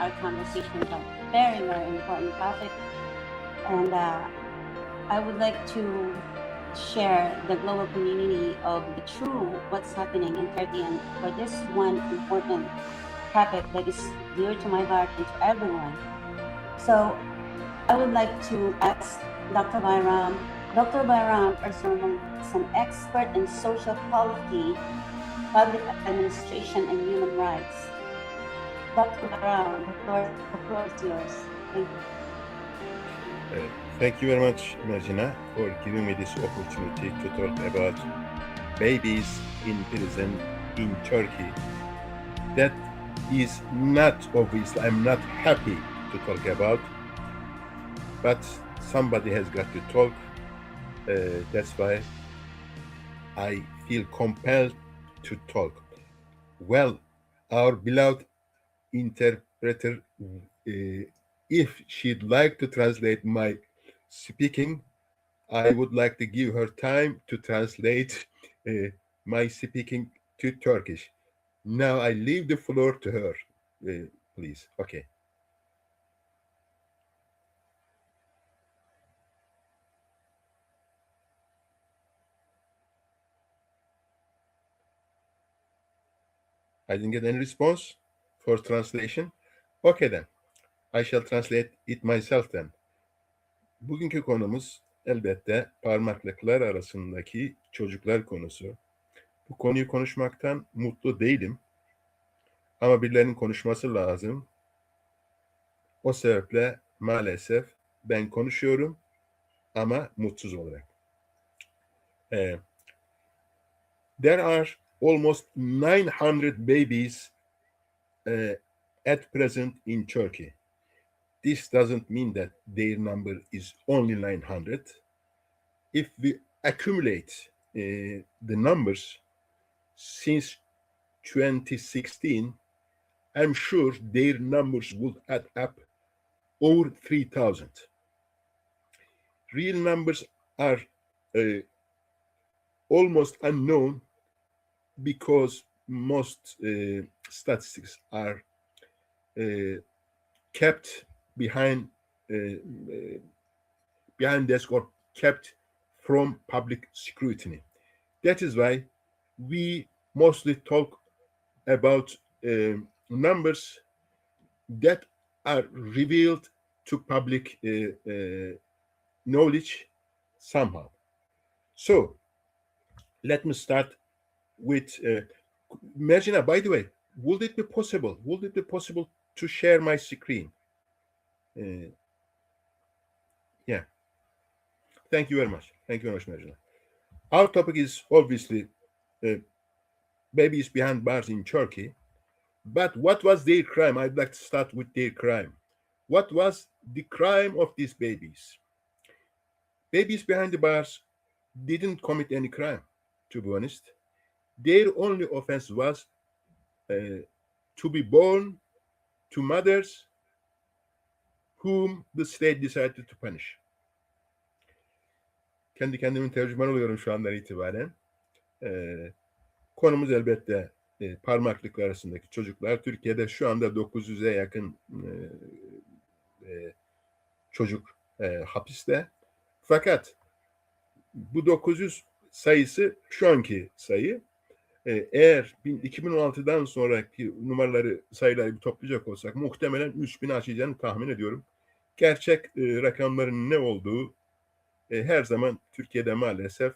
our conversation about very, very important topic. And I would like to share the global community of the true what's happening in Turkey, and for this one important topic that is dear to my heart and to everyone. So I would like to ask Dr. Bayram. Dr. Bayram Erzurumluoğlu is an expert in social policy, public administration, and human rights. Dr. Bayram, the floor is yours. Thank you. Thank you very much, Merjina, for giving me this opportunity to talk about babies in prison in Turkey. That is not obviously, I'm not happy to talk about, but somebody has got to talk. That's why I feel compelled to talk. Well, our beloved interpreter, if she'd like to translate my speaking, I would like to give her time to translate my speaking to Turkish. Now I leave the floor to her, please. Okay. I didn't get any response for translation. Okay then. I shall translate it myself then. Bugünkü konumuz elbette parmaklıklar arasındaki çocuklar konusu. Bu konuyu konuşmaktan mutlu değilim. Ama birilerinin konuşması lazım. O sebeple maalesef ben konuşuyorum ama mutsuz olarak. There are almost 900 babies at present in Turkey. This doesn't mean that their number is only 900. If we accumulate the numbers since 2016, I'm sure their numbers would add up over 3,000. Real numbers are almost unknown because most statistics are kept behind desk or kept from public scrutiny. That is why we mostly talk about numbers that are revealed to public knowledge somehow. So let me start with Merjina. By the way, would it be possible to share my screen? Yeah. Thank you very much, Merjina. Our topic is obviously babies behind bars in Turkey. But what was their crime? I'd like to start with their crime. What was the crime of these babies? Babies behind the bars didn't commit any crime, to be honest. Their only offense was to be born to mothers whom the state decided to punish. Kendi kendimin tercüman oluyorum şu andan itibaren. Konumuz elbette parmaklıklar arasındaki çocuklar. Türkiye'de şu anda 900'e yakın çocuk hapiste. Fakat bu 900 sayısı şu anki sayı. Eğer 2016'dan sonraki sayıları toplayacak olsak muhtemelen 3000'i aşacağını tahmin ediyorum. Gerçek rakamların ne olduğu her zaman Türkiye'de maalesef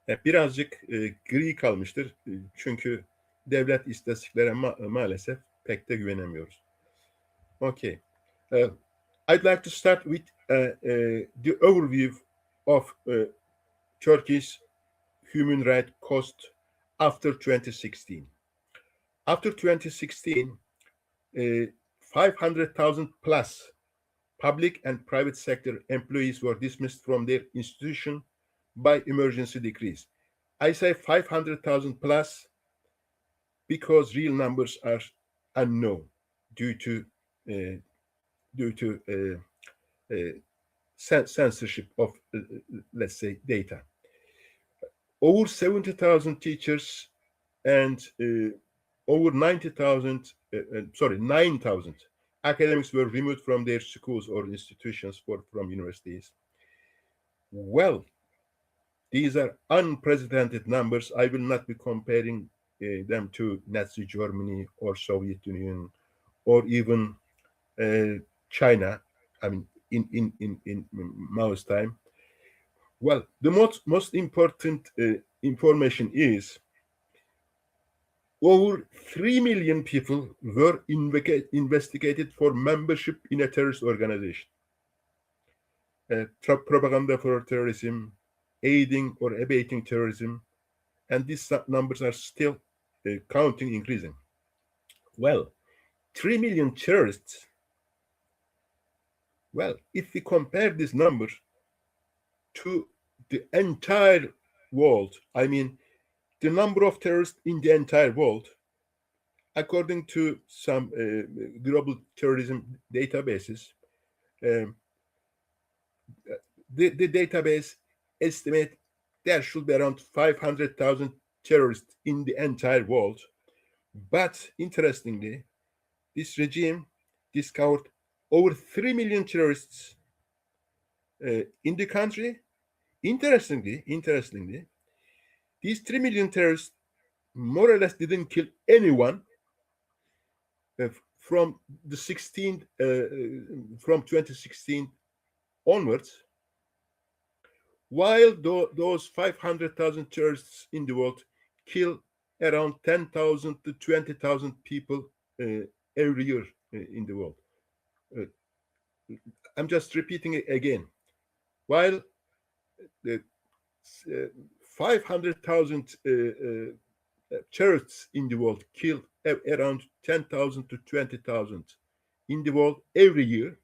birazcık gri kalmıştır. Çünkü devlet istatistiklere maalesef pek de güvenemiyoruz. Okay. I'd like to start with the overview of Turkey's human rights cost after 2016. After 2016, 500,000 plus public and private sector employees were dismissed from their institution by emergency decrees. I say 500,000 plus because real numbers are unknown due to censorship of, let's say, data. Over 70,000 teachers and over 9,000 academics were removed from their schools or institutions from universities. Well, these are unprecedented numbers. I will not be comparing them to Nazi Germany or Soviet Union or even China. I mean, in Mao's time. Well, the most important information is over 3 million people were investigated for membership in a terrorist organization. Propaganda for terrorism, aiding or abating terrorism, and these numbers are still counting, increasing. Well, 3 million terrorists. Well, if we compare this number to the entire world, I mean, the number of terrorists in the entire world, according to some global terrorism databases, the database estimate there should be around 500,000 terrorists in the entire world. But interestingly, this regime discovered over 3 million terrorists in the country. Interestingly, these 3 million terrorists more or less didn't kill anyone from the 16th, from 2016 onwards, while those 500,000 terrorists in the world kill around 10,000 to 20,000 people every year in the world. I'm just repeating it again. While the 500,000 terrorists in the world kill around 10,000 to 20,000 in the world every year,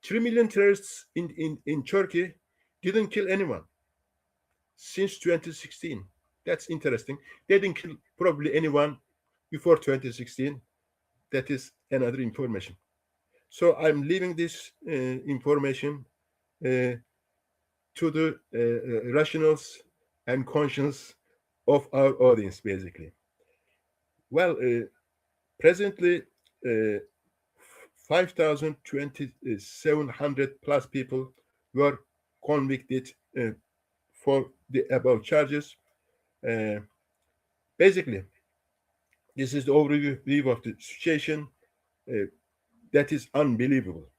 3 million terrorists in Turkey didn't kill anyone since 2016. That's interesting. They didn't kill probably anyone before 2016. That is another information. So I'm leaving this information to the rationals and conscience of our audience, basically. Well, presently, 5,700 plus people were convicted for the above charges. Basically, this is the overview of the situation. That is unbelievable.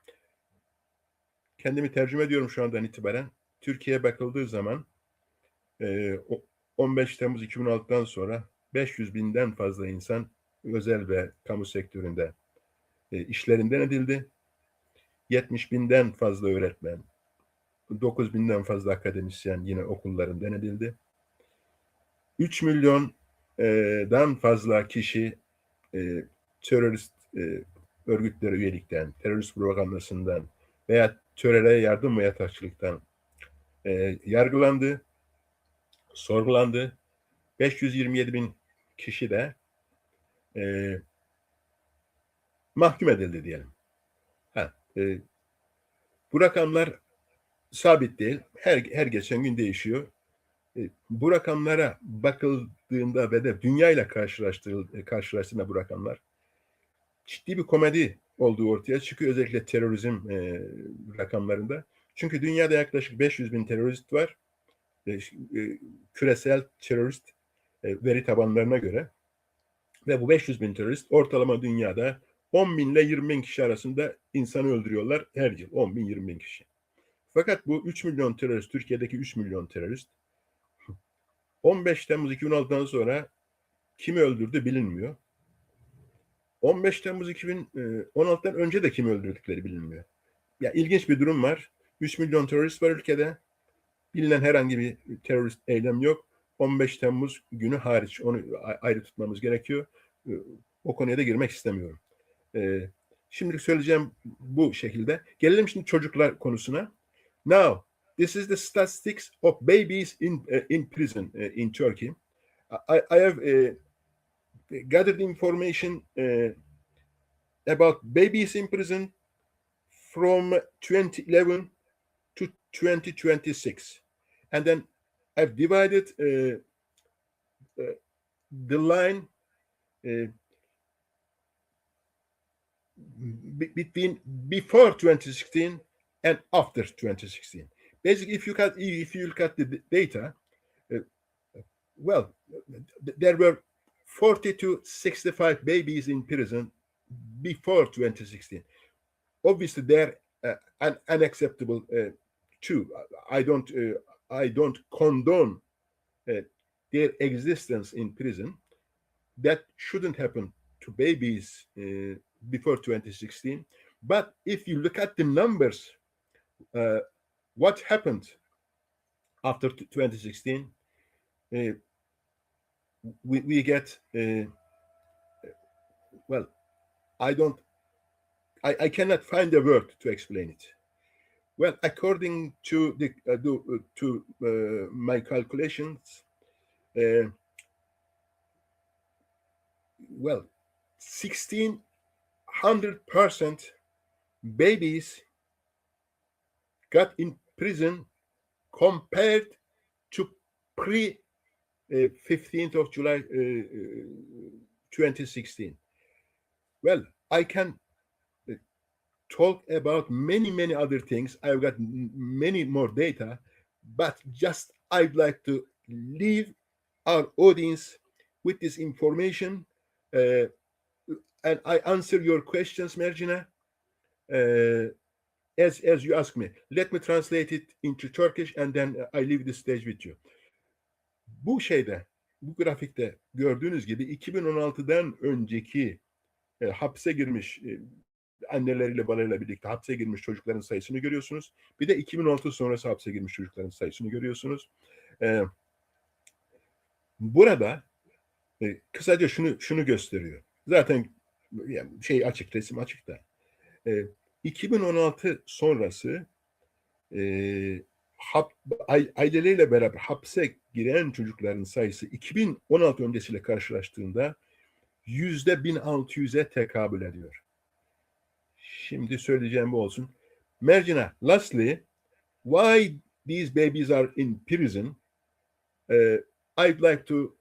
Kendimi tercüme ediyorum şu andan itibaren. Türkiye'ye bakıldığı zaman 15 Temmuz 2016'dan sonra 500 binden fazla insan özel ve kamu sektöründe işlerinden edildi. 70 binden fazla öğretmen, 9 binden fazla akademisyen yine okullarından edildi. 3 milyondan fazla kişi terörist örgütlere üyelikten, terörist propagandasından veya teröre yardım ve yatakçılıktan yargılandı, sorgulandı. 527 bin kişi de mahkum edildi diyelim. Bu rakamlar sabit değil. Her geçen gün değişiyor. Bu rakamlara bakıldığında ve de dünyayla karşılaştığında bu rakamlar ciddi bir komedi olduğu ortaya çıkıyor. Özellikle terörizm rakamlarında. Çünkü dünyada yaklaşık 500 bin terörist var. Küresel terörist veri tabanlarına göre. Ve bu 500 bin terörist ortalama dünyada 10 bin ile 20 bin kişi arasında insanı öldürüyorlar her yıl. 10 bin, 20 bin kişi. Fakat bu 3 milyon terörist, Türkiye'deki 3 milyon terörist 15 Temmuz 2016'dan sonra kimi öldürdü bilinmiyor. 15 Temmuz 2016'dan önce de kimi öldürdükleri bilinmiyor. Ya ilginç bir durum var. 3 milyon terörist var ülkede. Bilinen herhangi bir terörist eylem yok. 15 Temmuz günü hariç. Onu ayrı tutmamız gerekiyor. O konuya da girmek istemiyorum. Şimdilik söyleyeceğim bu şekilde. Gelelim şimdi çocuklar konusuna. Now, this is the statistics of babies in prison in Turkey. I have gathered information about babies in prison from 2011 to 2026. And then I've divided the line between before 2016 and after 2016. Basically, if you look at the data, well, there were 40 to 65 babies in prison before 2016. Obviously, they're unacceptable too. I don't condone their existence in prison. That shouldn't happen to babies before 2016. But if you look at the numbers, what happened after 2016, we get, well, I cannot find a word to explain it. Well, according to my calculations, well, 1,600% babies got in prison compared to pre 15th of July 2016. Well, I can talk about many other things. I've got many more data, but just I'd like to leave our audience with this information, and I answer your questions, Merjina, as you ask me. Let me translate it into Turkish, and then I leave the stage with you. Bu grafikte gördüğünüz gibi 2016'dan önceki hapse girmiş anneleriyle babalarıyla birlikte hapse girmiş çocukların sayısını görüyorsunuz. Bir de 2016 sonrası hapse girmiş çocukların sayısını görüyorsunuz. Burada kısaca şunu gösteriyor. Zaten yani açık, resim açık da. 2016 sonrası aileleriyle beraber hapse giren çocukların sayısı 2016 öncesiyle karşılaştığında %1600'e tekabül ediyor. Şimdi söyleyeceğim bu olsun. Merjina, lastly, why these babies are in prison? I'd like to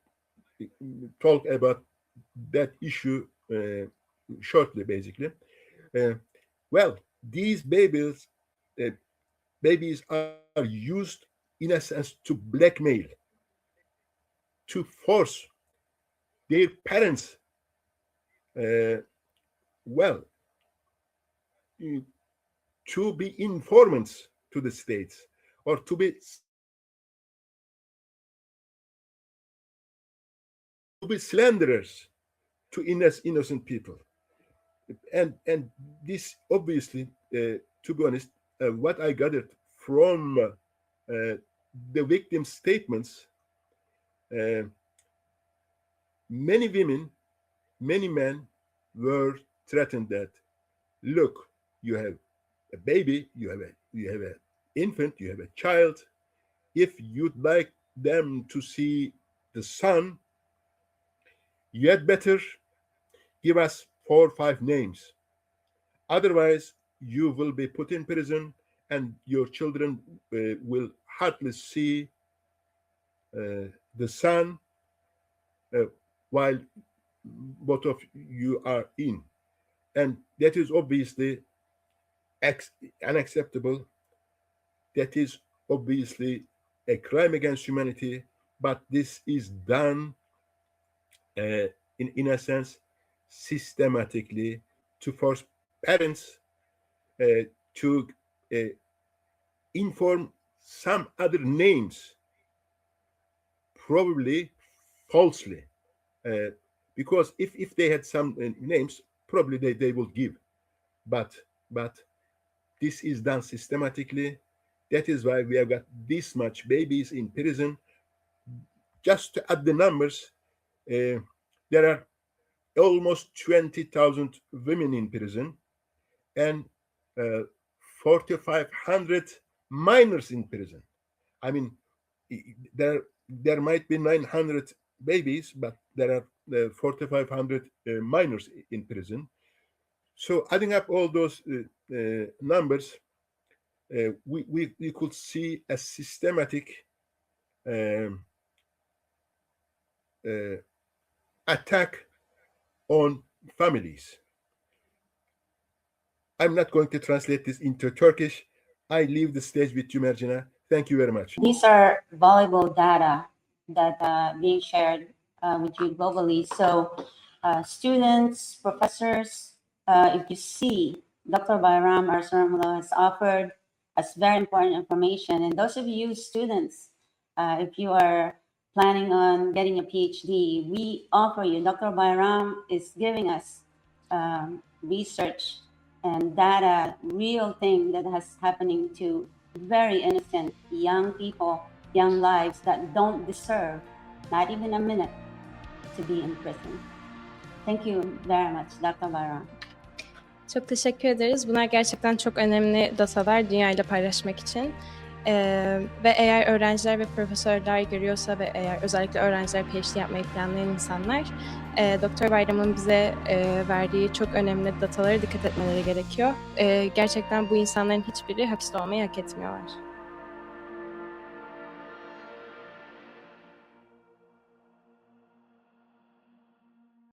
talk about that issue shortly, basically. Well, these babies are used in a sense to blackmail, to force their parents, to be informants to the states, or to be slanderers to innocent people. And this obviously, to be honest, what I gathered from the victims' statements, many women, many men were threatened that, look, you have a baby, you have an infant, you have a child. If you'd like them to see the sun, you had better give us 4 or 5 names. Otherwise, you will be put in prison, and your children will hardly see the sun while both of you are in. And that is obviously unacceptable. That is obviously a crime against humanity, but this is done in a sense systematically to force parents to inform some other names, probably falsely, because if they had some names, probably they would give, but this is done systematically. That is why we have got this much babies in prison. Just to add the numbers, there are almost 20,000 women in prison, and 4,500 minors in prison. I mean, there might be 900 babies, but there are 4,500 minors in prison. So adding up all those numbers, we could see a systematic attack on families. I'm not going to translate this into Turkish. I leave the stage with you, Merjina. Thank you very much. These are valuable data that being shared with you globally. So students, professors, if you see, Dr. Bayram Erzurumluoğlu has offered us very important information. And those of you students, if you are planning on getting a PhD, we offer you, Dr. Bayram is giving us research and data, real thing that has happening to very innocent young people, young lives that don't deserve not even a minute to be in prison. Thank you very much, Dr. Bayram. Çok teşekkür ederiz. Bunlar gerçekten çok önemli datalar dünyayla paylaşmak için. Ve eğer öğrenciler ve profesörler görüyorsa ve eğer özellikle öğrenciler PhD yapmayı planlayan insanlar Dr. Bayram'ın bize verdiği çok önemli datalara dikkat etmeleri gerekiyor. Gerçekten bu insanların hiçbiri hapiste olmayı hak etmiyorlar.